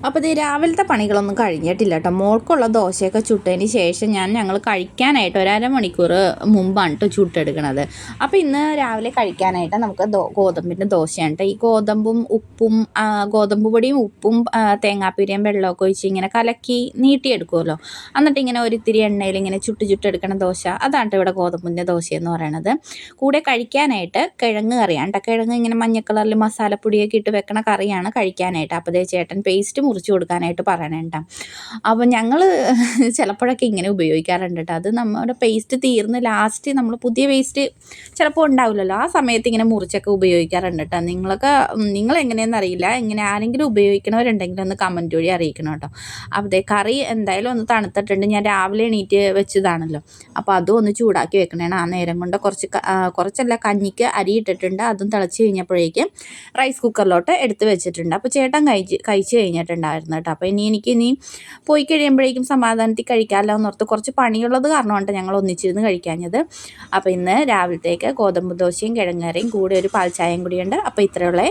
അപ്പോൾ ഇത് രാവിലത്തെ പണികളൊന്നും കഴിഞ്ഞിട്ടില്ല കേട്ടോ. മോൾക്കുള്ള ദോശയൊക്കെ ചുട്ടതിന് ശേഷം ഞങ്ങൾ കഴിക്കാനായിട്ട് ഒരു അരമണിക്കൂർ മുമ്പാണ് കേട്ടോ ചുട്ടെടുക്കണത്. അപ്പോൾ ഇന്ന് രാവിലെ കഴിക്കാനായിട്ട് നമുക്ക് ഗോതമ്പിൻ്റെ ദോശയാണ് കേട്ടോ. ഈ ഗോതമ്പും ഉപ്പും ഗോതമ്പ് പൊടിയും ഉപ്പും തേങ്ങാപ്പീരയും വെള്ളമൊക്കെ ഒഴിച്ച് ഇങ്ങനെ കലക്കി നീട്ടിയെടുക്കുമല്ലോ. എന്നിട്ട് ഇങ്ങനെ ഒരിത്തിരി എണ്ണയിൽ ഇങ്ങനെ ചുട്ടെടുക്കണ ദോശ, അതാണ് ഇവിടെ ഗോതമ്പിൻ്റെ ദോശ എന്ന് പറയണത്. കൂടെ കഴിക്കാനായിട്ട് കിഴങ്ങ് കറിയാണ് കേട്ടോ. കിഴങ്ങ് ഇങ്ങനെ മഞ്ഞ കളറിൽ മസാലപ്പൊടിയൊക്കെ ഇട്ട് വെക്കണ കറിയാണ് കഴിക്കാനായിട്ട്. അപ്പോൾ ദേ ചേട്ടൻ പേസ്റ്റ് മുറിച്ച് കൊടുക്കാനായിട്ട് പറയണേണ്ട. അപ്പോൾ ഞങ്ങൾ ചിലപ്പോഴൊക്കെ ഇങ്ങനെ ഉപയോഗിക്കാറുണ്ട് കേട്ടോ. അത് നമ്മുടെ പേസ്റ്റ് തീർന്ന് ലാസ്റ്റ് നമ്മൾ പുതിയ പേസ്റ്റ് ചിലപ്പോൾ ഉണ്ടാവില്ലല്ലോ, ആ സമയത്ത് ഇങ്ങനെ മുറിച്ചൊക്കെ ഉപയോഗിക്കാറുണ്ട് കേട്ടോ. നിങ്ങളെങ്ങനെയെന്ന് അറിയില്ല, ഇങ്ങനെ ആരെങ്കിലും ഉപയോഗിക്കണവരുണ്ടെങ്കിൽ ഒന്ന് കമൻറ്റ് വഴി അറിയിക്കണം കേട്ടോ. അപ്പോൾ കറി എന്തായാലും ഒന്ന് തണുത്തിട്ടുണ്ട്. ഞാൻ രാവിലെ എണീറ്റ് വെച്ചതാണല്ലോ, അപ്പോൾ അതും ഒന്ന് ചൂടാക്കി വെക്കണേണ്. ആ നേരം കൊണ്ട് കുറച്ചല്ല കഞ്ഞിക്ക് അരി ഇട്ടിട്ടുണ്ട്. അതും തിളച്ച് കഴിഞ്ഞപ്പോഴേക്കും റൈസ് കുക്കറിലോട്ട് എടുത്ത് വെച്ചിട്ടുണ്ട്. അപ്പോൾ ചേട്ടൻ കഴിച്ച് കഴിഞ്ഞിട്ടുണ്ടായിരുന്നു കേട്ടോ. അപ്പോൾ എനിക്കിനി പോയി കഴിയുമ്പോഴേക്കും സമാധാനത്തിൽ കഴിക്കാമല്ലോ എന്നോർത്ത് കുറച്ച് പണിയുള്ളത് കാരണമാണ് ഞങ്ങൾ ഒന്നിച്ചിരുന്ന് കഴിക്കാഞ്ഞത്. അപ്പോൾ ഇന്ന് രാവിലത്തേക്ക് ഗോതമ്പ് ദോശയും കിഴങ്ങറിയും കൂടെ ഒരു പാൽച്ചായയും കൂടിയുണ്ട്. അപ്പോൾ ഇത്രയുള്ള